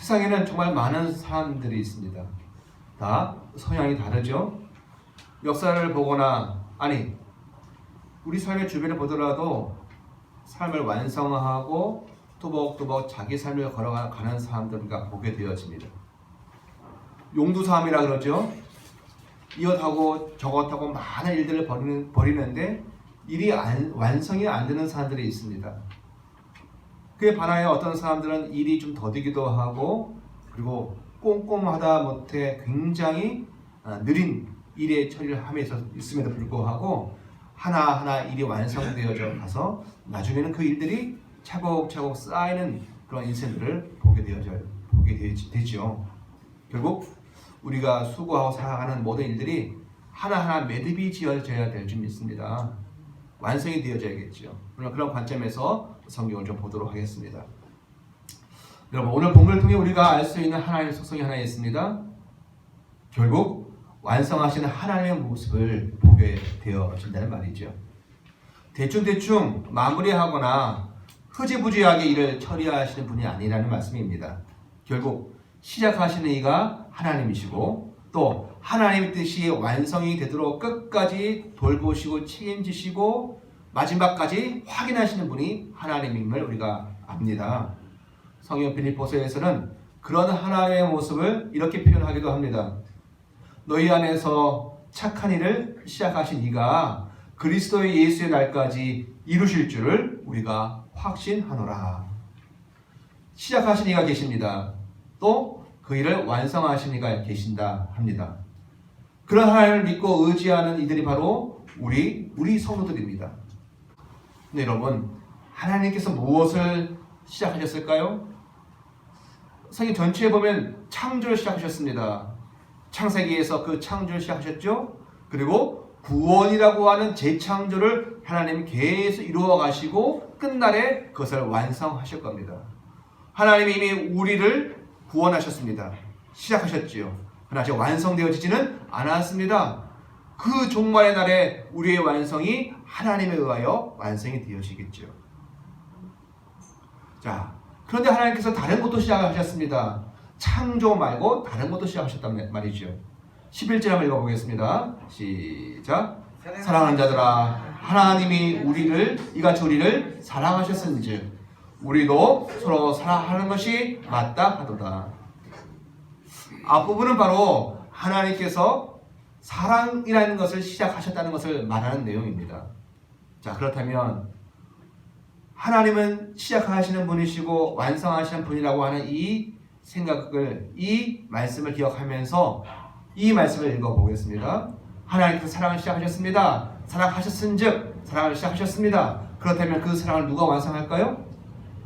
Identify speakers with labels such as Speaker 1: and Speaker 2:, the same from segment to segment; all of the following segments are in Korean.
Speaker 1: 세상에는 정말 많은 사람들이 있습니다. 다 성향이 다르죠. 역사를 보거나 아니 우리 삶의 주변을 보더라도 삶을 완성하고 또박또박 자기 삶을 걸어가는 사람들 우리가 보게 되어집니다. 용두사함이라 그러죠. 이것하고 저것하고 많은 일들을 벌이는데 일이 완성이 안 되는 사람들이 있습니다. 그에 반하여 어떤 사람들은 일이 좀 더디기도 하고 그리고 꼼꼼하다 못해 굉장히 느린 일의 처리를 함에서 있음에도 불구하고 하나하나 일이 완성되어져 가서 나중에는 그 일들이 차곡차곡 쌓이는 그런 인생들을 보게 되죠. 결국 우리가 수고하고 살아가는 모든 일들이 하나하나 매듭이 지어져야 될 줄 믿습니다. 완성이 되어져야겠죠. 그런 관점에서 성경을 좀 보도록 하겠습니다. 여러분, 오늘 본문을 통해 우리가 알 수 있는 하나님의 속성이 하나 있습니다. 결국 완성하시는 하나님의 모습을 보게 되어진다는 말이죠. 대충 마무리하거나 흐지부지하게 일을 처리하시는 분이 아니라는 말씀입니다. 결국 시작하시는 이가 하나님이시고 또 하나님의 뜻이 완성이 되도록 끝까지 돌보시고 책임지시고 마지막까지 확인하시는 분이 하나님임을 우리가 압니다. 성경 빌립보서에서는 그런 하나님의 모습을 이렇게 표현하기도 합니다. 너희 안에서 착한 일을 시작하신 이가 그리스도의 예수의 날까지 이루실 줄을 우리가 확신하노라. 시작하신 이가 계십니다. 또 그 일을 완성하신 이가 계신다 합니다. 그런 하나님을 믿고 의지하는 이들이 바로 우리 성도들입니다. 근데 여러분, 하나님께서 무엇을 시작하셨을까요? 성경 전체에 보면 창조를 시작하셨습니다. 창세기에서 그 창조를 시작하셨죠. 그리고 구원이라고 하는 재창조를 하나님이 계속 이루어 가시고 끝날에 그것을 완성하실 겁니다. 하나님이 이미 우리를 구원하셨습니다. 시작하셨지요. 그러나 아직 완성되어지지는 않았습니다. 그 종말의 날에 우리의 완성이 하나님에 의하여 완성이 되어지겠죠. 자, 그런데 하나님께서 다른 것도 시작하셨습니다. 창조 말고 다른 것도 시작하셨단 말이죠. 11절 한번 읽어보겠습니다. 시작. 사랑하는 자들아, 하나님이 이같이 우리를 사랑하셨은즉 우리도 서로 사랑하는 것이 맞다 하도다. 앞부분은 바로 하나님께서 사랑이라는 것을 시작하셨다는 것을 말하는 내용입니다. 자, 그렇다면 하나님은 시작하시는 분이시고 완성하시는 분이라고 하는 이 생각을, 이 말씀을 기억하면서 이 말씀을 읽어보겠습니다. 하나님께서 사랑을 시작하셨습니다. 사랑하셨은즉 사랑을 시작하셨습니다. 그렇다면 그 사랑을 누가 완성할까요?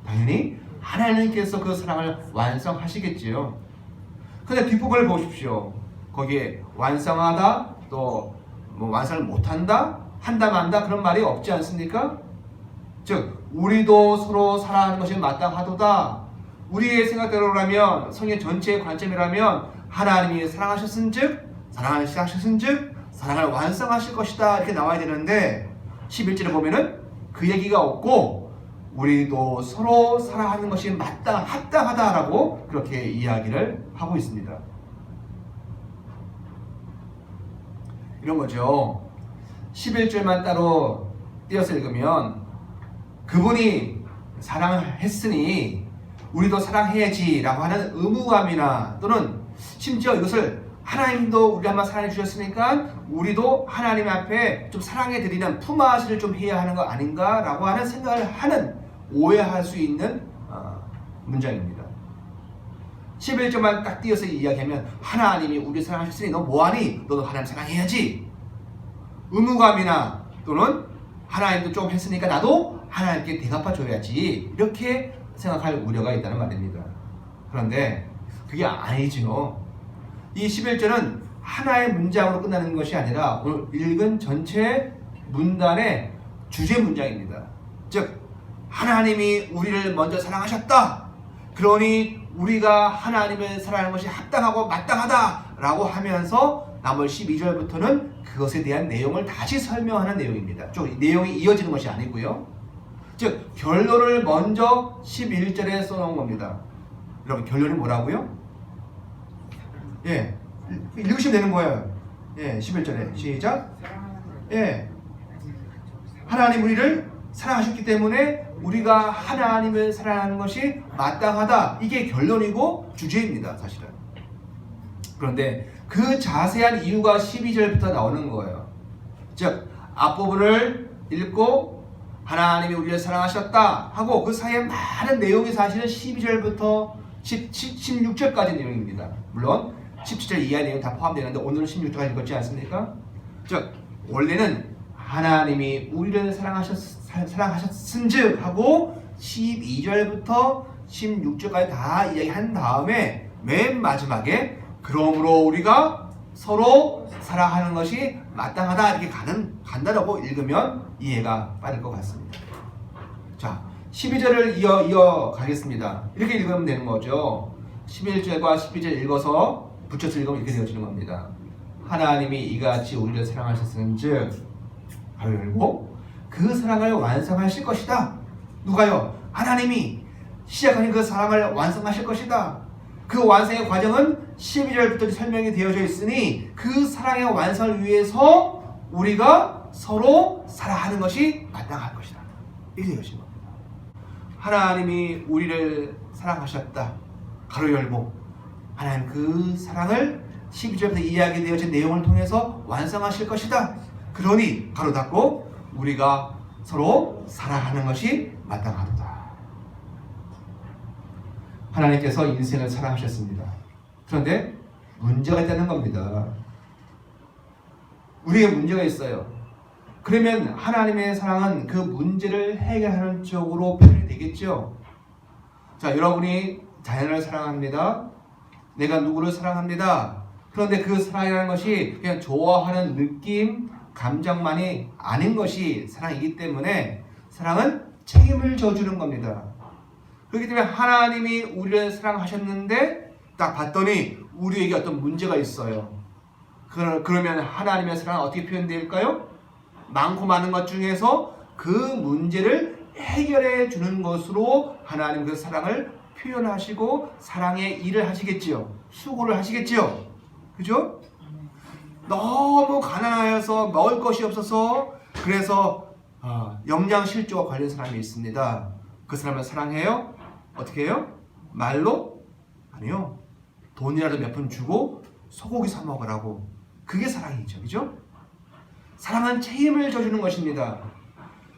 Speaker 1: 당연히 하나님께서 그 사랑을 완성하시겠지요. 근데 뒷부분을 보십시오. 거기에 완성하다, 또 완성을 못한다, 한다 만다 그런 말이 없지 않습니까? 즉 우리도 서로 사랑하는 것이 마땅하도다. 우리의 생각대로라면, 성경 전체의 관점이라면 하나님이 사랑하셨은즉, 사랑을 시작하셨은즉 사랑을 완성하실 것이다 이렇게 나와야 되는데 11절에 보면은 그 얘기가 없고 우리도 서로 사랑하는 것이 합당하다라고 그렇게 이야기를 하고 있습니다. 이런 거죠. 11절만 따로 띄어서 읽으면 그분이 사랑을 했으니 우리도 사랑해야지 라고 하는 의무감이나 또는 심지어 이것을 하나님도 우리 한번 사랑해 주셨으니까 우리도 하나님 앞에 좀 사랑해 드리는 품앗이를 좀 해야 하는 거 아닌가 라고 하는 생각을 하는, 오해할 수 있는 문장입니다. 11절만 딱 띄어서 이야기하면 하나님이 우리 사랑하셨으니 너 뭐하니? 너도 하나님 사랑해야지. 의무감이나 또는 하나님도 좀 했으니까 나도 하나님께 대갚아줘야지 이렇게 생각할 우려가 있다는 말입니다. 그런데 그게 아니죠. 이 11절은 하나의 문장으로 끝나는 것이 아니라 오늘 읽은 전체 문단의 주제 문장입니다. 즉 하나님이 우리를 먼저 사랑하셨다. 그러니 우리가 하나님을 사랑하는 것이 합당하고 마땅하다라고 하면서 나머지 12절부터는 그것에 대한 내용을 다시 설명하는 내용입니다. 좀 내용이 이어지는 것이 아니고요. 즉 결론을 먼저 11절에 써놓은 겁니다. 여러분 결론이 뭐라고요? 예, 읽으시면 되는 거예요. 예, 11절에 시작. 예, 하나님 우리를 사랑하셨기 때문에 우리가 하나님을 사랑하는 것이 마땅하다. 이게 결론이고 주제입니다, 사실은. 그런데 그 자세한 이유가 12절부터 나오는 거예요. 즉, 앞부분을 읽고 하나님이 우리를 사랑하셨다 하고 그 사이에 많은 내용이 사실은 12절부터 16절까지 내용입니다. 물론 17절 이하의 내용 다 포함되는데 오늘은 16절까지 읽었지 않습니까? 즉, 원래는 하나님이 우리를 사랑하셨은즉 하고 12절부터 16절까지 다 이야기한 다음에 맨 마지막에 그러므로 우리가 서로 사랑하는 것이 마땅하다 이렇게 간다라고 읽으면 이해가 빠를 것 같습니다. 자, 12절을 이어가겠습니다. 이렇게 읽으면 되는 거죠. 11절과 12절 읽어서 붙여서 읽으면 이렇게 되어지는 겁니다. 하나님이 이같이 우리를 사랑하셨은즉 바로 열고 그 사랑을 완성하실 것이다. 누가요? 하나님이 시작하신 그 사랑을 완성하실 것이다. 그 완성의 과정은 12절부터 설명이 되어져 있으니 그 사랑의 완성을 위해서 우리가 서로 사랑하는 것이 마땅할 것이다. 이렇게 되어진 겁니다. 하나님이 우리를 사랑하셨다. 가로 열고 하나님 그 사랑을 12절부터 이야기되어진 내용을 통해서 완성하실 것이다. 그러니 가로 닫고 우리가 서로 사랑하는 것이 마땅하도다. 하나님께서 인생을 사랑하셨습니다. 그런데 문제가 있다는 겁니다. 우리에게 문제가 있어요. 그러면 하나님의 사랑은 그 문제를 해결하는 쪽으로 표현이 되겠죠. 자, 여러분이 자연을 사랑합니다. 내가 누구를 사랑합니다. 그런데 그 사랑이라는 것이 그냥 좋아하는 느낌, 감정만이 아닌 것이 사랑이기 때문에 사랑은 책임을 져주는 겁니다. 그렇기 때문에 하나님이 우리를 사랑하셨는데 딱 봤더니 우리에게 어떤 문제가 있어요. 그러면 하나님의 사랑은 어떻게 표현될까요? 많고 많은 것 중에서 그 문제를 해결해 주는 것으로 하나님 그 사랑을 표현하시고 사랑의 일을 하시겠지요. 수고를 하시겠지요. 그죠? 너무 가난하여서 먹을 것이 없어서 그래서 영양실조가 걸린 사람이 있습니다. 그 사람을 사랑해요? 어떻게 해요? 말로? 아니요. 돈이라도 몇 푼 주고 소고기 사 먹으라고. 그게 사랑이죠. 그죠? 사랑은 책임을 져주는 것입니다.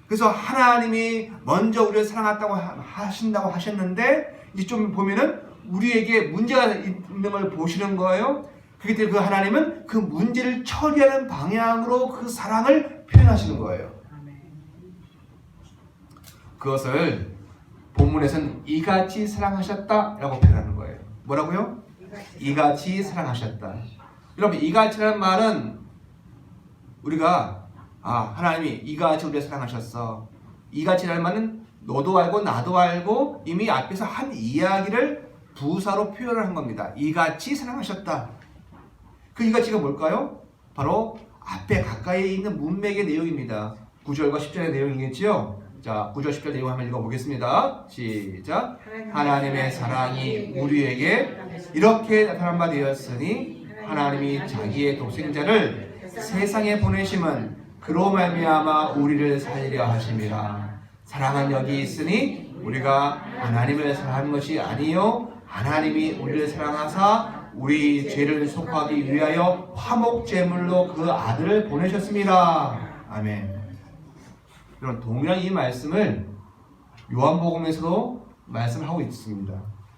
Speaker 1: 그래서 하나님이 먼저 우리를 사랑한다고 하신다고 하셨는데 이제 좀 보면은 우리에게 문제가 있는 걸 보시는 거예요. 그렇기 때문에 그 하나님은 그 문제를 처리하는 방향으로 그 사랑을 표현하시는 거예요. 그것을 본문에서는 이같이 사랑하셨다라고 표현하는 거예요. 뭐라고요? 이같이 사랑하셨다. 여러분, 이같이라는 말은 우리가 하나님이 이같이 우리를 사랑하셨어. 이같이라는 말은 너도 알고 나도 알고 이미 앞에서 한 이야기를 부사로 표현을 한 겁니다. 이같이 사랑하셨다. 그 이같이가 뭘까요? 바로 앞에 가까이에 있는 문맥의 내용입니다. 9절과 10절의 내용이겠지요. 자, 9절 10절 내용 한번 읽어보겠습니다. 시작. 하나님의 사랑이 우리에게 이렇게 나타난 바 되었으니 하나님이 자기의 독생자를 세상에 보내심은 그로 말미암아 우리를 살리려 하심이라. 사랑은 여기 있으니 우리가 하나님을 사랑하는 것이 아니요 하나님이 우리를 사랑하사 우리 죄를 속하기 위하여 화목제물로 그 아들을 보내셨습니다. 아멘. 여러분, 동일한 이 말씀을 요한복음에서도 말씀을 하고 있습니다.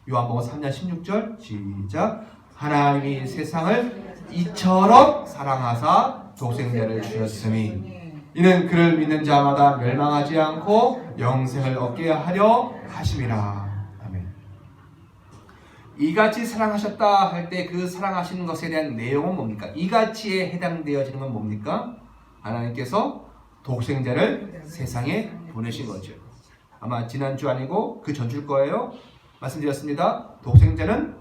Speaker 1: 요한복음 3장 16절 시작. 하나님이 세상을 이처럼 사랑하사 독생자를 주셨으니 이는 그를 믿는 자마다 멸망하지 않고 영생을 얻게 하려 하심이라. 아멘. 이같이 사랑하셨다 할 때 그 사랑하시는 것에 대한 내용은 뭡니까? 이같이에 해당되어지는 건 뭡니까? 하나님께서 독생자를 세상에 보내신 거죠. 아마 지난주 아니고 그 전주일 거예요. 말씀드렸습니다. 독생자는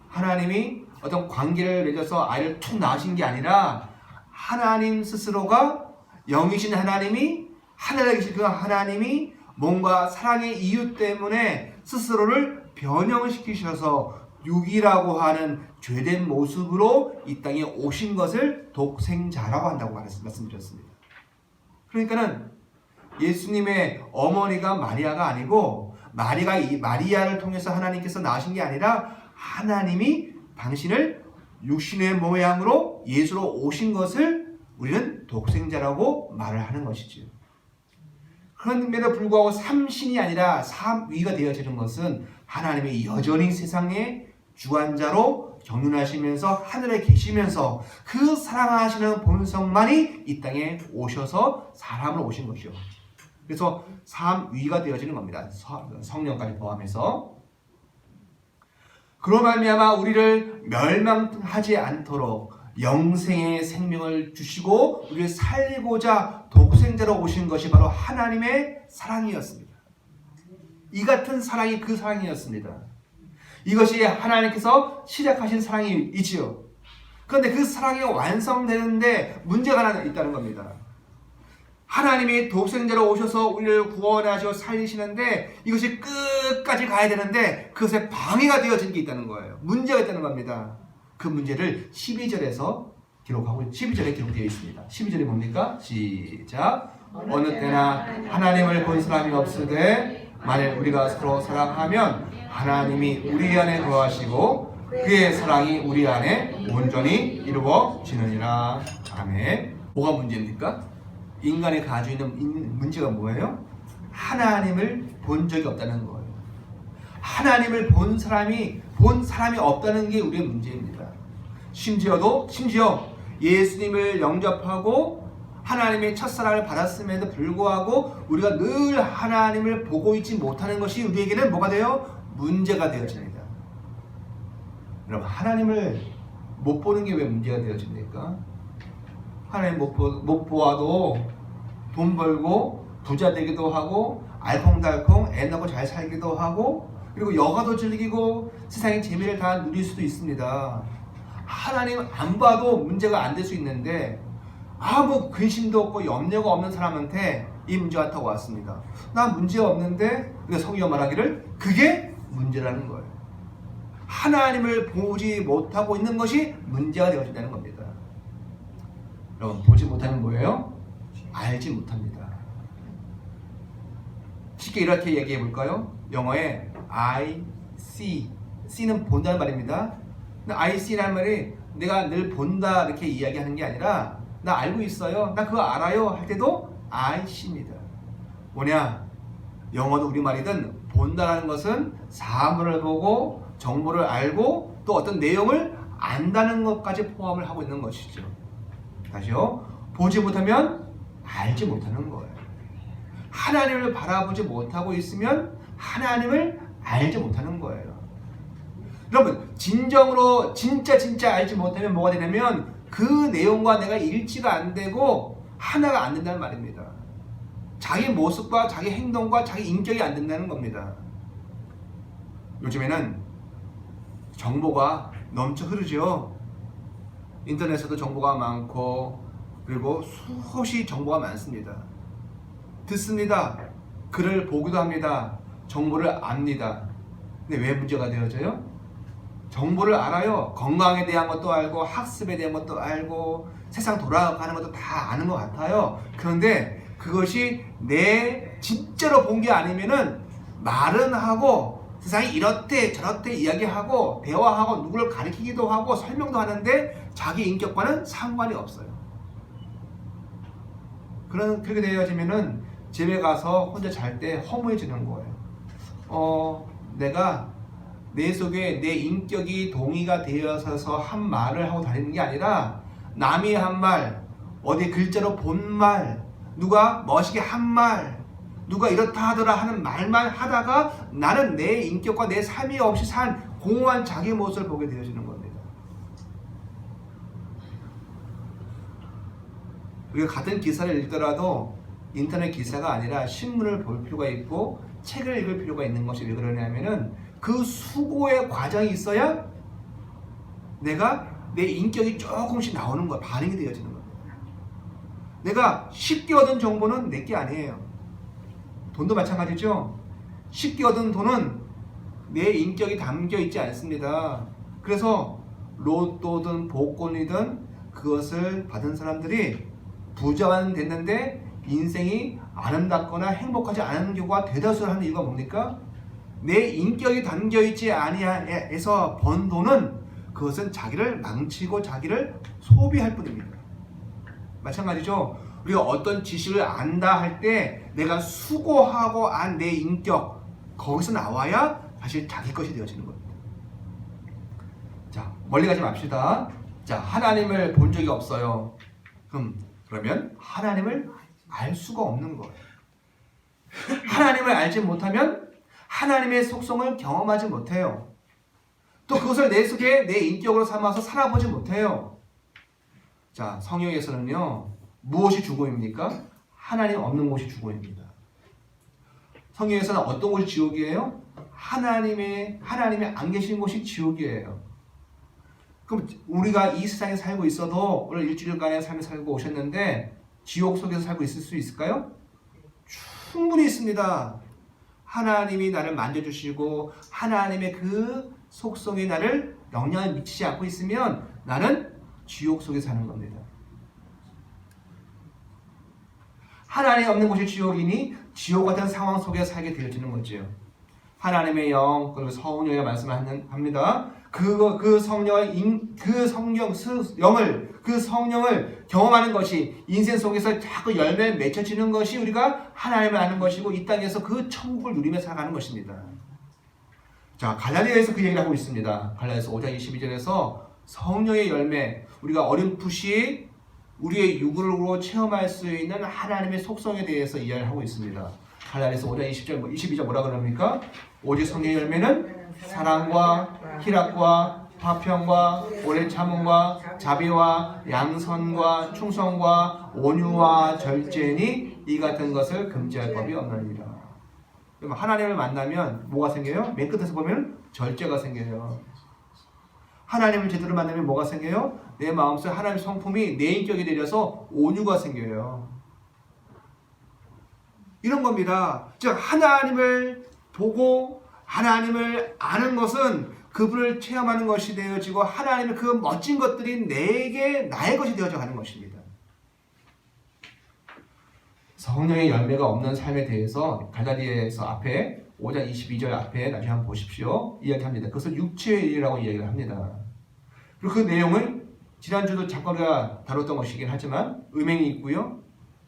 Speaker 1: 하나님이 어떤 관계를 맺어서 아이를 툭 낳으신 게 아니라 하나님 스스로가 영이신 하나님이 하늘에 계신 그 하나님이 뭔가 사랑의 이유 때문에 스스로를 변형시키셔서 육이라고 하는 죄된 모습으로 이 땅에 오신 것을 독생자라고 한다고 말씀드렸습니다. 그러니까는 예수님의 어머니가 마리아가 아니고 마리아를 통해서 하나님께서 낳으신 게 아니라 하나님이 당신을 육신의 모양으로 예수로 오신 것을 우리는 독생자라고 말을 하는 것이죠. 그런데도 불구하고 삼신이 아니라 삼위가 되어지는 것은 하나님이 여전히 세상의 주관자로 경륜하시면서 하늘에 계시면서 그 사랑하시는 본성만이 이 땅에 오셔서 사람으로 오신 것이요. 그래서 삼위가 되어지는 겁니다. 성령까지 포함해서. 그로 말미암아 우리를 멸망하지 않도록 영생의 생명을 주시고 우리를 살리고자 독생자로 오신 것이 바로 하나님의 사랑이었습니다. 이 같은 사랑이 그 사랑이었습니다. 이것이 하나님께서 시작하신 사랑이지요. 그런데 그 사랑이 완성되는데 문제가 하나 있다는 겁니다. 하나님이 독생자로 오셔서 우리를 구원하시고 살리시는데 이것이 끝까지 가야 되는데 그것에 방해가 되어진 게 있다는 거예요. 문제가 있다는 겁니다. 그 문제를 12절에서 기록하고 12절에 기록되어 있습니다. 12절이 뭡니까? 시작. 어느 때나 하나님을 본 사람이 없으되 만일 우리가 서로 사랑하면 하나님이 우리 안에 거하시고 그의 사랑이 우리 안에 온전히 이루어지느니라. 아멘. 뭐가 문제입니까? 인간이 가지고 있는 문제가 뭐예요? 하나님을 본 적이 없다는 거예요. 하나님을 본 사람이 없다는 게 우리의 문제입니다. 심지어 예수님을 영접하고 하나님의 첫사랑을 받았음에도 불구하고 우리가 늘 하나님을 보고 있지 못하는 것이 우리에게는 뭐가 돼요? 문제가 되어집니다. 여러분, 하나님을 못 보는 게 왜 문제가 되어집니까? 하나님 못 보아도 돈 벌고 부자 되기도 하고 알콩달콩 애 낳고 잘 살기도 하고 그리고 여가도 즐기고 세상의 재미를 다 누릴 수도 있습니다. 하나님 안 봐도 문제가 안 될 수 있는데 아무 근심도 없고 염려가 없는 사람한테 이 문제가 타고 왔습니다. 나 문제 없는데 성경이 말하기를 그게 문제라는 거예요. 하나님을 보지 못하고 있는 것이 문제가 되어진다는 겁니다. 여러분, 보지 못하면 뭐예요? 알지 못합니다. 쉽게 이렇게 얘기해 볼까요? 영어에 I see, see는 본다는 말입니다. 근데 I see라는 말이 내가 늘 본다 이렇게 이야기하는 게 아니라 나 알고 있어요, 나 그거 알아요 할 때도 I see입니다. 뭐냐? 영어도 우리말이든 본다라는 것은 사물을 보고 정보를 알고 또 어떤 내용을 안다는 것까지 포함을 하고 있는 것이죠. 다시요. 보지 못하면 알지 못하는 거예요. 하나님을 바라보지 못하고 있으면 하나님을 알지 못하는 거예요. 여러분, 진정으로 진짜 알지 못하면 뭐가 되냐면 그 내용과 내가 일치가 안 되고 하나가 안 된다는 말입니다. 자기 모습과 자기 행동과 자기 인격이 안 된다는 겁니다. 요즘에는 정보가 넘쳐 흐르죠. 인터넷에도 정보가 많고 그리고 수없이 정보가 많습니다. 듣습니다. 글을 보기도 합니다. 정보를 압니다. 근데 왜 문제가 되어져요? 정보를 알아요. 건강에 대한 것도 알고 학습에 대한 것도 알고 세상 돌아가는 것도 다 아는 것 같아요. 그런데 그것이 내 진짜로 본 게 아니면은 말은 하고 세상이 이렇대 저렇대 이야기하고 대화하고 누구를 가리키기도 하고 설명도 하는데 자기 인격과는 상관이 없어요. 그렇게 되어지면은 집에 가서 혼자 잘 때 허무해지는 거예요. 내가 내 속에 내 인격이 동의가 되어서 한 말을 하고 다니는 게 아니라 남이 한 말, 어디 글자로 본 말, 누가 멋있게 한 말, 누가 이렇다 하더라 하는 말만 하다가 나는 내 인격과 내 삶이 없이 산 공허한 자기 모습을 보게 되어지는 겁니다. 우리가 같은 기사를 읽더라도 인터넷 기사가 아니라 신문을 볼 필요가 있고 책을 읽을 필요가 있는 것이 왜 그러냐면은 그 수고의 과정이 있어야 내가 내 인격이 조금씩 나오는 거야. 반응이 되어지는 겁니다. 내가 쉽게 얻은 정보는 내게 아니에요. 돈도 마찬가지죠. 쉽게 얻은 돈은 내 인격이 담겨 있지 않습니다. 그래서 로또든 복권이든 그것을 받은 사람들이 부자만 됐는데 인생이 아름답거나 행복하지 않은 경우가 대다수라는 이유가 뭡니까? 내 인격이 담겨있지 아니해서 번 돈은 그것은 자기를 망치고 자기를 소비할 뿐입니다. 마찬가지죠. 우리가 어떤 지식을 안다 할 때 내가 수고하고 안 내 인격 거기서 나와야 사실 자기 것이 되어지는 겁니다. 자, 멀리 가지 맙시다. 자, 하나님을 본 적이 없어요. 그러면 하나님을 알 수가 없는 거예요. 하나님을 알지 못하면 하나님의 속성을 경험하지 못해요. 또 그것을 내 속에 내 인격으로 삼아서 살아보지 못해요. 자, 성경에서는요, 무엇이 죽음입니까? 하나님 없는 곳이 죽음입니다. 성경에서는 어떤 곳이 지옥이에요? 하나님이 안 계신 곳이 지옥이에요. 그럼 우리가 이 세상에 살고 있어도 오늘 일주일간의 삶을 살고 오셨는데 지옥 속에서 살고 있을 수 있을까요? 충분히 있습니다. 하나님이 나를 만져주시고 하나님의 그 속성이 나를 영향을 미치지 않고 있으면 나는 지옥 속에 사는 겁니다. 하나님이 없는 곳이 지옥이니 지옥 같은 상황 속에 살게 되어지는 거지요. 하나님의 영, 그리고 성령의 말씀을 합니다. 그 성령을 경험하는 것이 인생 속에서 자꾸 열매를 맺혀지는 것이 우리가 하나님을 아는 것이고 이 땅에서 그 천국을 누리며 살아가는 것입니다. 자, 갈라디아에서 그 얘기를 하고 있습니다. 갈라디아서 5장 22절에서 성령의 열매, 우리가 어렴풋이 우리의 육으로 체험할 수 있는 하나님의 속성에 대해서 이야기를 하고 있습니다. 갈라디아서 5장 22절 뭐라 그럽니까? 오직 성령의 열매는 사랑과 희락과 화평과 오래 참음과 자비와 양선과 충성과 온유와 절제니 이 같은 것을 금지할 법이 없느니라. 그럼 하나님을 만나면 뭐가 생겨요? 맨 끝에서 보면 절제가 생겨요. 하나님을 제대로 만나면 뭐가 생겨요? 내 마음속에 하나님의 성품이 내 인격이 내려서 온유가 생겨요. 이런 겁니다. 즉 하나님을 보고 하나님을 아는 것은 그분을 체험하는 것이 되어지고 하나님의 그 멋진 것들이 나의 것이 되어져 가는 것입니다. 성령의 열매가 없는 삶에 대해서 갈라디아에서 앞에 5장 22절 앞에 나중에 한번 보십시오. 이야기합니다. 그것을 육체의 일이라고 이야기를 합니다. 그리고 그 내용은 지난주도 잠깐 우리가 다뤘던 것이긴 하지만 음행이 있고요.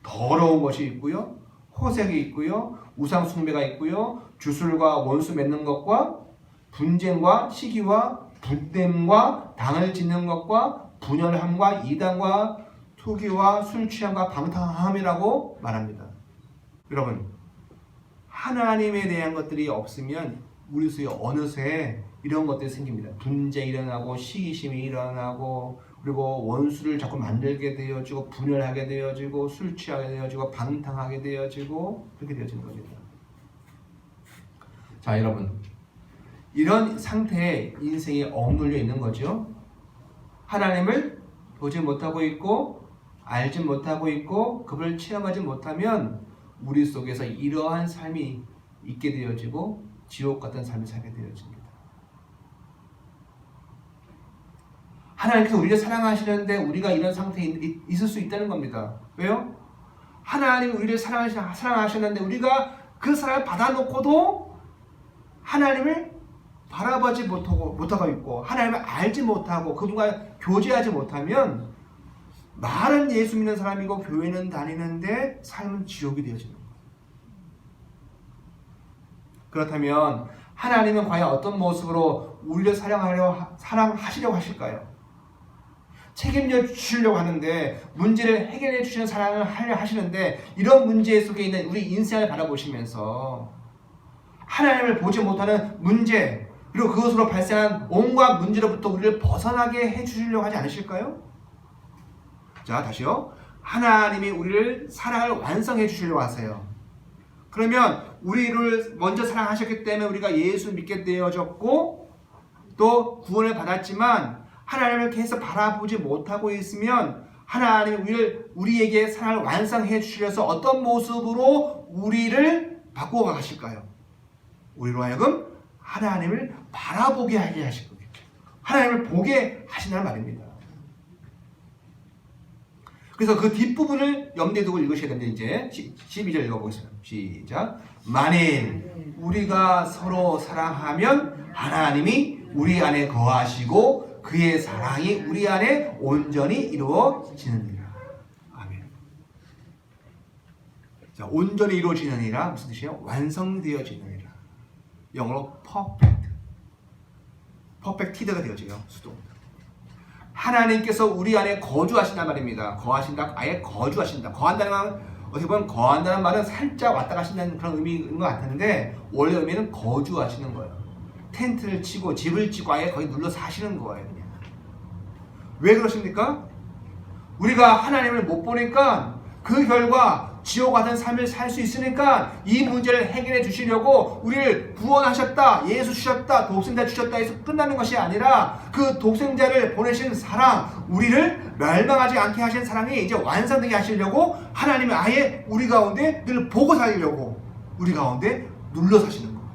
Speaker 1: 더러운 것이 있고요. 호색이 있고요. 우상 숭배가 있고요. 주술과 원수 맺는 것과 분쟁과 시기와 분냄과 당을 짓는 것과 분열함과 이단과 투기와 술 취함과 방탕함이라고 말합니다. 여러분, 하나님에 대한 것들이 없으면 우리 속에 어느새 이런 것들이 생깁니다. 분쟁이 일어나고 시기심이 일어나고 그리고 원수를 자꾸 만들게 되어지고 분열하게 되어지고 술 취하게 되어지고 방탕하게 되어지고 그렇게 되어지는 겁니다. 자, 여러분, 이런 상태에 인생이 억눌려 있는 거죠. 하나님을 보지 못하고 있고 알지 못하고 있고 그분을 체험하지 못하면 우리 속에서 이러한 삶이 있게 되어지고 지옥 같은 삶을 살게 되어집니다. 하나님께서 우리를 사랑하시는데 우리가 이런 상태에 있을 수 있다는 겁니다. 왜요? 하나님이 우리를 사랑하셨는데 우리가 그 사랑을 받아놓고도 하나님을 바라보지 못하고 있고 하나님을 알지 못하고 그분과 교제하지 못하면 말은 예수 믿는 사람이고 교회는 다니는데 삶은 지옥이 되어지는 거예요. 그렇다면 하나님은 과연 어떤 모습으로 우리를 사랑하시려고 하실까요? 책임져 주시려고 하는데 문제를 해결해 주시는 사랑을 하려 하시는데 이런 문제 속에 있는 우리 인생을 바라보시면서 하나님을 보지 못하는 문제 그리고 그것으로 발생한 온갖 문제로부터 우리를 벗어나게 해주시려고 하지 않으실까요? 자, 다시요. 하나님이 우리를 사랑을 완성해 주시려고 하세요. 그러면 우리를 먼저 사랑하셨기 때문에 우리가 예수 믿게 되어졌고 또 구원을 받았지만 하나님을 계속 바라보지 못하고 있으면 하나님이 우리에게 사랑을 완성해 주시려서 어떤 모습으로 우리를 바꾸어 가실까요? 우리로 하여금 하나님을 바라보게 하게 하신 거겠죠. 하나님을 보게 하신다는 말입니다. 그래서 그 뒷부분을 염두에 두고 읽으셔야 되는데 이제 12절 읽어보겠습니다. 시작. 만일 우리가 서로 사랑하면 하나님이 우리 안에 거하시고 그의 사랑이 우리 안에 온전히 이루어지느니라. 아멘. 자, 온전히 이루어지느니라 무슨 뜻이에요? 완성되어지느니라. 영어로 perfect. perfected가 되어져요. 수동. 하나님께서 우리 안에 거주하신단 말입니다. 거하신다, 아예 거주하신다. 거한다는 건 어떻게 보면 거한다는 말은 살짝 왔다 가신다는 그런 의미인 것 같은데 원래 의미는 거주하시는 거예요. 텐트를 치고 집을 치고 아예 거기 눌러 사시는 거예요. 그냥. 왜 그러십니까? 우리가 하나님을 못 보니까 그 결과 지옥 같은 삶을 살 수 있으니까 이 문제를 해결해 주시려고 우리를 구원하셨다, 예수 주셨다, 독생자 주셨다 해서 끝나는 것이 아니라 그 독생자를 보내신 사랑, 우리를 멸망하지 않게 하신 사랑이 이제 완성되게 하시려고 하나님이 아예 우리 가운데 늘 보고 살리려고 우리 가운데 눌러 사시는 거예요.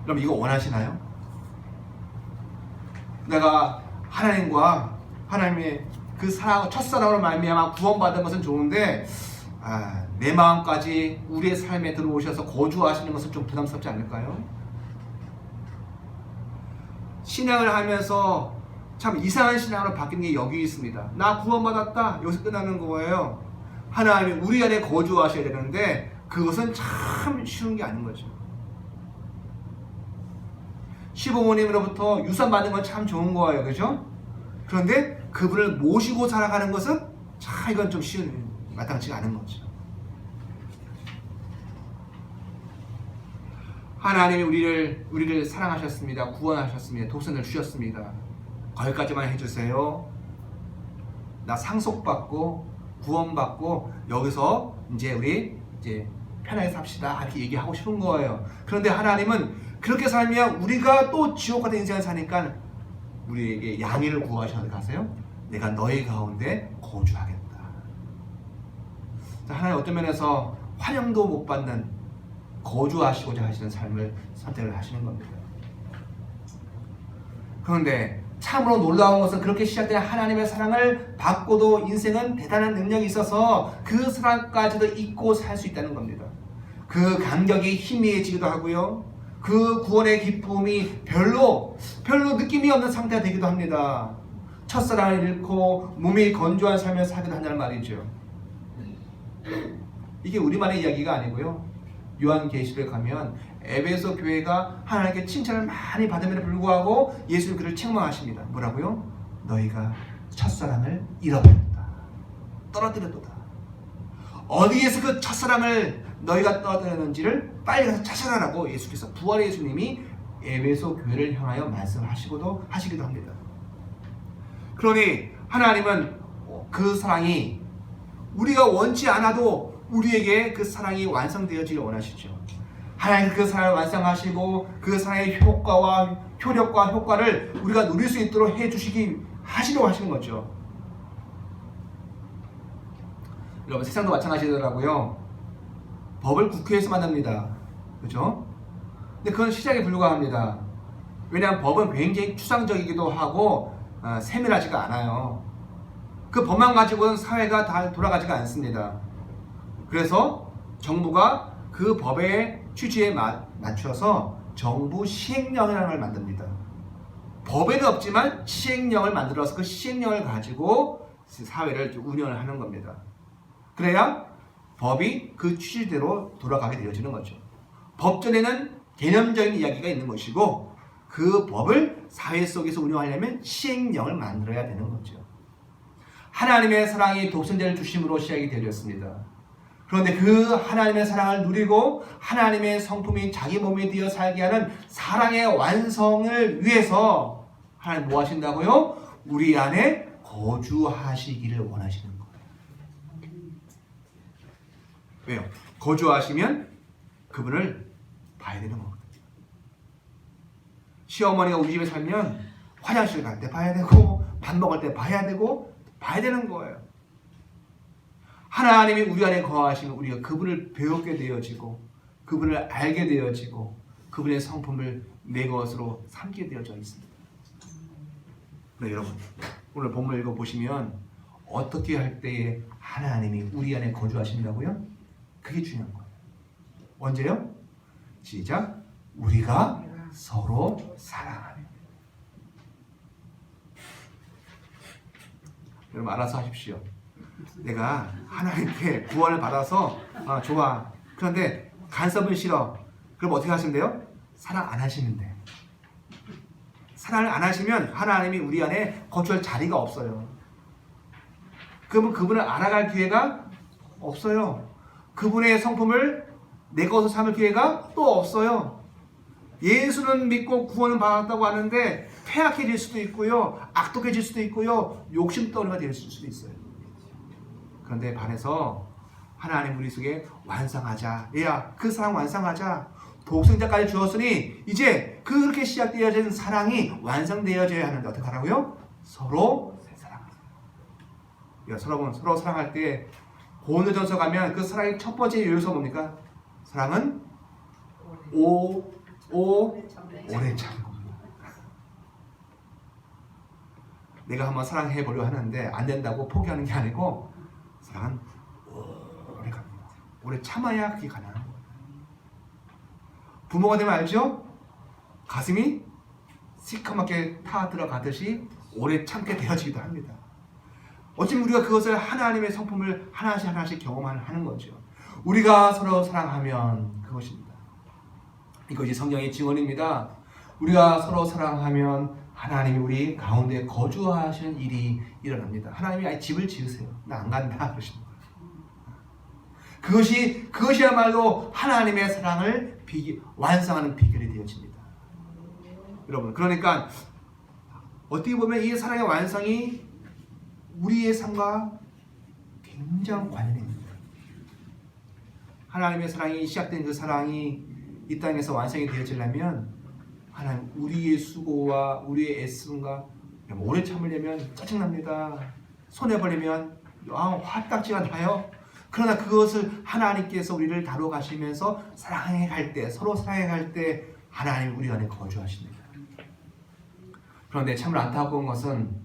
Speaker 1: 그럼 이거 원하시나요? 내가 하나님과 하나님의 그 사랑, 첫사랑으로 말미암아 구원받은 것은 좋은데 내 마음까지 우리의 삶에 들어오셔서 거주하시는 것은 좀 부담스럽지 않을까요? 신앙을 하면서 참 이상한 신앙으로 바뀌는 게 여기 있습니다. 나 구원받았다. 여기서 끝나는 거예요. 하나님이 우리 안에 거주하셔야 되는데 그것은 참 쉬운 게 아닌 거죠. 시부모님으로부터 유산 받는 건 참 좋은 거예요. 그죠? 그런데 그분을 모시고 살아가는 것은 참 이건 좀 쉬운, 마땅치가 않은 거죠. 하나님이 우리를 사랑하셨습니다. 구원하셨습니다. 독생자를 주셨습니다. 거기까지만 해주세요. 나 상속받고 구원받고 여기서 이제 우리 편하게 삽시다. 이렇게 얘기하고 싶은 거예요. 그런데 하나님은 그렇게 살면 우리가 또 지옥 같은 인생을 사니까 우리에게 양해를 구하셔서 가세요. 내가 너희 가운데 거주하겠다. 하나님 어떤 면에서 환영도 못 받는 거주하시고자 하시는 삶을 선택을 하시는 겁니다. 그런데 참으로 놀라운 것은 그렇게 시작된 하나님의 사랑을 받고도 인생은 대단한 능력이 있어서 그 사랑까지도 잊고 살 수 있다는 겁니다. 그 감격이 희미해지기도 하고요. 그 구원의 기쁨이 별로 느낌이 없는 상태가 되기도 합니다. 첫사랑을 잃고 몸이 건조한 삶을 살기도 한다는 말이죠. 이게 우리만의 이야기가 아니고요. 요한계시록에 가면 에베소 교회가 하나님께 칭찬을 많이 받음에도 불구하고 예수님 그를 책망하십니다. 뭐라고요? 너희가 첫사랑을 잃어버렸다. 떨어뜨렸도다. 어디에서 그 첫사랑을 너희가 떨어뜨렸는지를 빨리 가서 찾아라라고 예수께서 부활의 예수님이 에베소 교회를 향하여 말씀하시기도 합니다. 그러니 하나님은 그 사랑이 우리가 원치 않아도 우리에게 그 사랑이 완성되어지길 원하시죠. 하나님 그 사랑을 완성하시고 그 사랑의 효과와 효력과 효과를 우리가 누릴 수 있도록 하시려고 하시는 거죠. 여러분 세상도 마찬가지더라고요. 법을 국회에서 만듭니다. 그렇죠? 근데 그건 시작에 불과합니다. 왜냐하면 법은 굉장히 추상적이기도 하고 세밀하지가 않아요. 그 법만 가지고는 사회가 다 돌아가지가 않습니다. 그래서 정부가 그 법의 취지에 맞춰서 정부 시행령이라는 걸 만듭니다. 법에는 없지만 시행령을 만들어서 그 시행령을 가지고 사회를 운영을 하는 겁니다. 그래야 법이 그 취지대로 돌아가게 되어지는 거죠. 법전에는 개념적인 이야기가 있는 것이고 그 법을 사회 속에서 운영하려면 시행령을 만들어야 되는 거죠. 하나님의 사랑이 독생자를 주심으로 시작이 되었습니다. 그런데 그 하나님의 사랑을 누리고 하나님의 성품이 자기 몸이 되어 살게 하는 사랑의 완성을 위해서 하나님 뭐 하신다고요? 우리 안에 거주하시기를 원하시는 거예요. 왜요? 거주하시면 그분을 봐야 되는 거거든요. 시어머니가 우리 집에 살면 화장실 갈 때 봐야 되고 밥 먹을 때 봐야 되고 봐야 되는 거예요. 하나님이 우리 안에 거하시면 우리가 그분을 배우게 되어지고 그분을 알게 되어지고 그분의 성품을 내 것으로 삼게 되어져 있습니다. 네, 여러분 오늘 본문 읽어보시면 어떻게 할 때에 하나님이 우리 안에 거주하신다고요? 그게 중요한 거예요. 언제요? 시작. 우리가 서로 사랑하며. 여러분 알아서 하십시오. 내가 하나님께 구원을 받아서 좋아. 그런데 간섭은 싫어. 그럼 어떻게 하시면 돼요? 사랑 안 하시면 돼. 사랑을 안 하시면 하나님이 우리 안에 거주할 자리가 없어요. 그러면 그분을 알아갈 기회가 없어요. 그분의 성품을 내 것으로 삼을 기회가 또 없어요. 예수는 믿고 구원을 받았다고 하는데 폐악해질 수도 있고요, 악독해질 수도 있고요, 욕심덩어리가 될 수도 있어요. 그런데 반해서 하나님 우리 속에 완성하자. 얘야, 그 사랑 완성하자. 독생자까지 주었으니 이제 그렇게 시작되어진 사랑이 완성되어져야 하는데 어떻게 하라고요? 서로 사랑하자. 서로 사랑할 때 고린도전서 가면 그 사랑의 첫 번째 요소가 뭡니까? 사랑은 오래 참고. 내가 한번 사랑해 보려 하는데 안 된다고 포기하는 게 아니고 사랑은 오래 갑니다. 오래 참아야 그게 가능한 거예요. 부모가 되면 알죠? 가슴이 시커멓게 타 들어가듯이 오래 참게 되어지기도 합니다. 어쩌면 우리가 그것을 하나님의 성품을 하나씩 경험하는 거죠. 우리가 서로 사랑하면 그것입니다. 이것이 성경의 증언입니다. 우리가 서로 사랑하면 하나님이 우리 가운데 거주하시는 일이 일어납니다. 하나님이 아예 집을 지으세요. 나 안 간다 그러시는 거예요. 그것이야말로 하나님의 사랑을 완성하는 비결이 되어집니다. 여러분, 그러니까 어떻게 보면 이 사랑의 완성이 우리의 삶과 굉장한 관련이 있습니다. 하나님의 사랑이 시작된 그 사랑이 이 땅에서 완성이 되어지려면 하나님 우리의 수고와 우리의 애씀과 오래 참으려면 짜증납니다. 손해버리면 화딱지가 나요. 그러나 그것을 하나님께서 우리를 다루어 가시면서 사랑해 갈 때, 서로 사랑해 갈 때 하나님 우리 안에 거주하십니다. 그런데 참으로 안타까운 것은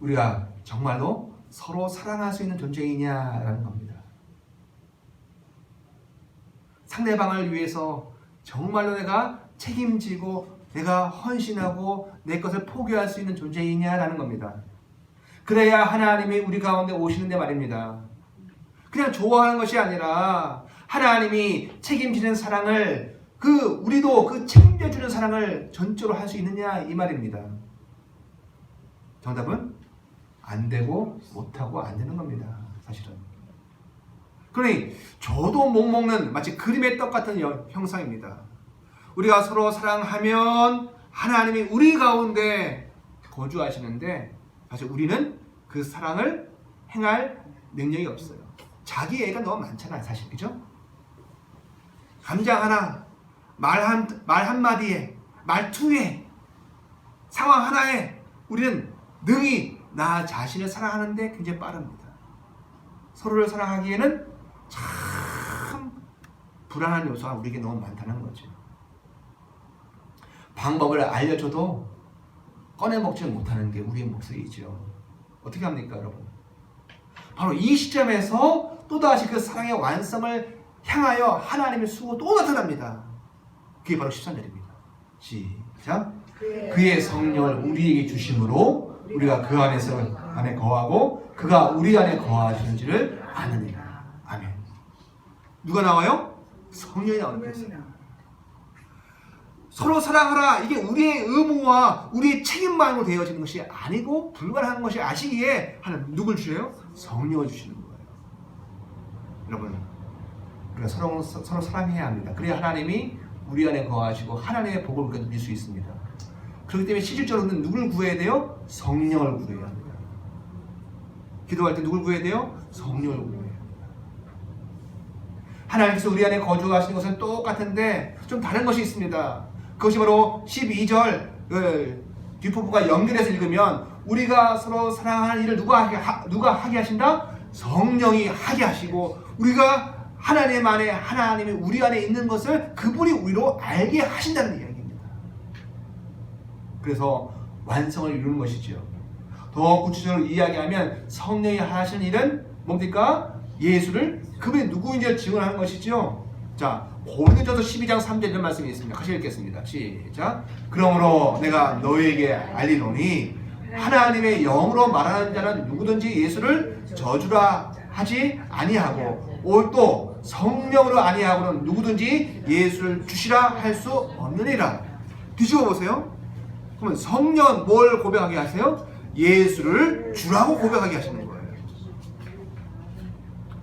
Speaker 1: 우리가 정말로 서로 사랑할 수 있는 존재이냐라는 겁니다. 상대방을 위해서 정말로 내가 책임지고 내가 헌신하고 내 것을 포기할 수 있는 존재이냐라는 겁니다. 그래야 하나님이 우리 가운데 오시는데 말입니다. 그냥 좋아하는 것이 아니라 하나님이 책임지는 사랑을 우리도 그 책임져주는 사랑을 전적으로 할 수 있느냐 이 말입니다. 정답은 안 되고 못하고 안 되는 겁니다. 사실은. 그러니 저도 못 먹는 마치 그림의 떡 같은 형상입니다. 우리가 서로 사랑하면 하나님이 우리 가운데 거주하시는데 사실 우리는 그 사랑을 행할 능력이 없어요. 자기 애가 너무 많잖아요. 사실 그죠? 감정 하나, 말 한마디에, 말투에, 상황 하나에 우리는 능히 나 자신을 사랑하는데 굉장히 빠릅니다. 서로를 사랑하기에는 참 불안한 요소가 우리에게 너무 많다는 거죠. 방법을 알려줘도 꺼내 먹지 못하는 게 우리의 모습이죠. 어떻게 합니까, 여러분? 바로 이 시점에서 또다시 그 사랑의 완성을 향하여 하나님의 수고 또 나타납니다. 그게 바로 13절입니다. 시작. 그의 성령을 우리에게 주심으로 우리가 그 안에 거하고 그가 우리 안에 거하시는지를 아느니라. 아멘. 누가 나와요? 성령이 나오는 거예요. 서로 사랑하라. 이게 우리의 의무와 우리의 책임만으로 되어지는 것이 아니고 불가능한 것이 아시기에 하나님 누굴 주세요? 성령을 주시는 거예요. 여러분, 우리가 서로 사랑해야 합니다. 그래야 하나님이 우리 안에 거하시고 하나님의 복을 우리가 누릴 수 있습니다. 그렇기 때문에 실질적으로는 누굴 구해야 돼요? 성령을 구해야 합니다. 기도할 때 누굴 구해야 돼요? 성령을 구해야 합니다. 하나님께서 우리 안에 거주하시는 것은 똑같은데 좀 다른 것이 있습니다. 그것이 바로 12절 뒷부분과 연결해서 읽으면 우리가 서로 사랑하는 일을 누가 하게 하신다? 성령이 하게 하시고 우리가 하나님 안에 하나님이 우리 안에 있는 것을 그분이 우리로 알게 하신다는 이야기입니다. 그래서 완성을 이루는 것이죠. 더 구체적으로 이야기하면 성령이 하시는 일은 뭡니까? 예수를 그분이 누구인지 증언하는 것이죠. 자, 고린도전서 12장 3절 이런 말씀이 있습니다. 같이 읽겠습니다. 시작. 그러므로 내가 너희에게 알리노니 하나님의 영으로 말하는 자는 누구든지 예수를 저주라 하지 아니하고 또 성령으로 아니하고는 누구든지 예수를 주시라 할 수 없느니라. 뒤집어 보세요. 그러면 성령은 뭘 고백하게 하세요? 예수를 주라고 고백하게 하시는 거예요.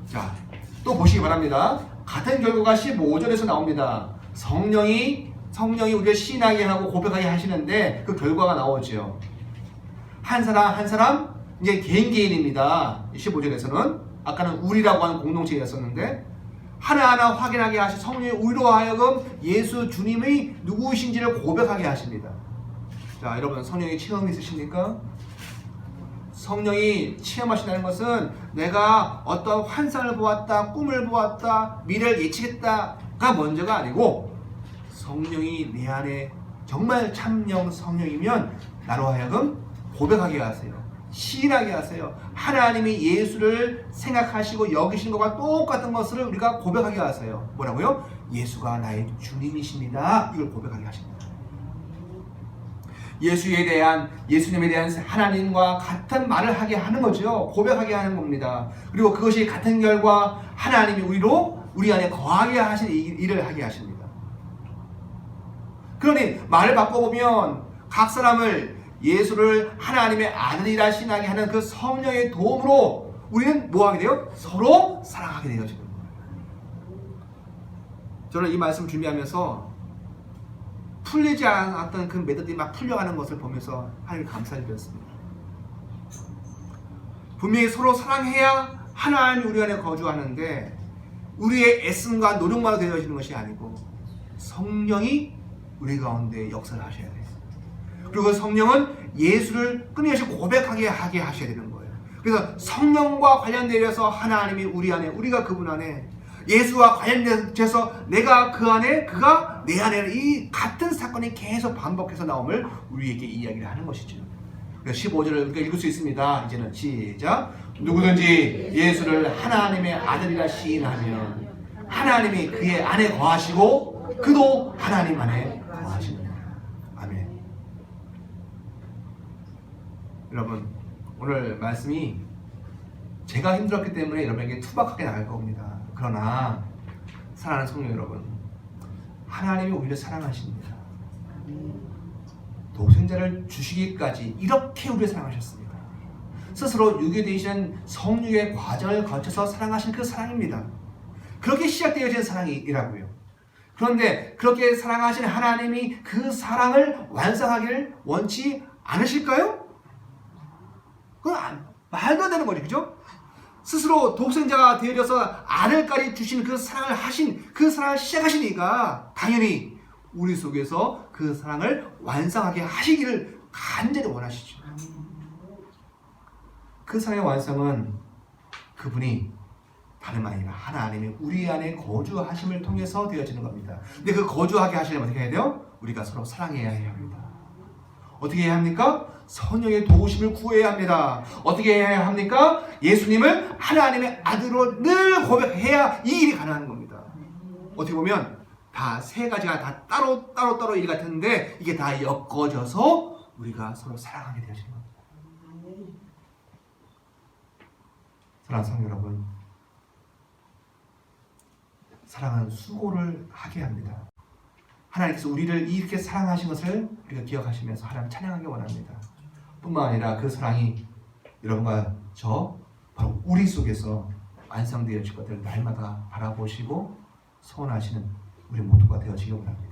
Speaker 1: 자, 또 보시기 바랍니다. 같은 결과가 15절에서 나옵니다. 성령이 우리를 신하게 하고 고백하게 하시는데 그 결과가 나오죠. 한 사람 이제 개인입니다. 15절에서는 아까는 우리라고 하는 공동체였었는데 하나하나 확인하게 하시 성령이 우리로 하여금 예수 주님이 누구이신지를 고백하게 하십니다. 자, 여러분 성령이 체험이 있으십니까? 성령이 체험하신다는 것은 내가 어떤 환상을 보았다, 꿈을 보았다, 미래를 예측했다가 먼저가 아니고 성령이 내 안에 정말 참령 성령이면 나로 하여금 고백하게 하세요. 시인하게 하세요. 하나님이 예수를 생각하시고 여기신 것과 똑같은 것을 우리가 고백하게 하세요. 뭐라고요? 예수가 나의 주님이십니다. 이걸 고백하게 하십니다. 예수님에 대한 하나님과 같은 말을 하게 하는 거죠. 고백하게 하는 겁니다. 그리고 그것이 같은 결과 하나님이 우리 안에 거하게 하신 일을 하게 하십니다. 그러니 말을 바꿔보면 각 사람을 예수를 하나님의 아들이라 신하게 하는 그 성령의 도움으로 우리는 뭐 하게 돼요? 서로 사랑하게 되어지는 거예요. 저는 이 말씀 준비하면서 풀리지 않았던 그 메더들이 막 풀려가는 것을 보면서 하나님 감사를 드렸습니다. 분명히 서로 사랑해야 하나님이 우리 안에 거주하는데 우리의 애씀과 노력만으로 되어지는 것이 아니고 성령이 우리 가운데 역사를 하셔야 돼요. 그리고 성령은 예수를 끊임없이 고백하게 하게 하셔야 되는 거예요. 그래서 성령과 관련되어서 하나님이 우리 안에, 우리가 그분 안에, 예수와 관련돼서 내가 그 안에, 그가 내 안에, 이 같은 사건이 계속 반복해서 나옴을 우리에게 이야기를 하는 것이죠. 그래서 15절을 읽을 수 있습니다. 이제는 시작. 누구든지 예수를 하나님의 아들이라 시인하면 하나님이 그의 안에 거하시고 그도 하나님 안에 거하시느니라. 아멘. 여러분, 오늘 말씀이 제가 힘들었기 때문에 여러분에게 투박하게 나갈 겁니다. 그러나 사랑하는 성도 여러분, 하나님이 우리를 사랑하십니다. 독생자를 주시기까지 이렇게 우리를 사랑하셨습니다. 스스로 유괴되신 성육의 과정을 거쳐서 사랑하신 그 사랑입니다. 그렇게 시작되어진 사랑이라고요. 그런데 그렇게 사랑하신 하나님이 그 사랑을 완성하기를 원치 않으실까요? 그건 말도 안 되는 거죠. 그죠? 스스로 독생자가 되어져서 아들까지 주신 그 사랑을 그 사랑을 시작하신 이가 당연히 우리 속에서 그 사랑을 완성하게 하시기를 간절히 원하시죠. 그 사랑의 완성은 그분이 다름 아니라 하나님이 우리 안에 거주하심을 통해서 되어지는 겁니다. 근데 그 거주하게 하시려면 어떻게 해야 돼요? 우리가 서로 사랑해야 합니다. 어떻게 해야 합니까? 성령의 도우심을 구해야 합니다. 어떻게 해야 합니까? 예수님을 하나님의 아들로 늘 고백해야 이 일이 가능한 겁니다. 어떻게 보면 다 세 가지가 다 따로 일 같은데 이게 다 엮어져서 우리가 서로 사랑하게 되어지는 겁니다. 사랑하는 성도 여러분, 사랑은 수고를 하게 합니다. 하나님께서 우리를 이렇게 사랑하신 것을 우리가 기억하시면서 하나님 찬양하기 원합니다. 뿐만 아니라 그 사랑이 여러분과 저 바로 우리 속에서 완성되어질 것들을 날마다 바라보시고 소원하시는 우리 모두가 되어지기 원합니다.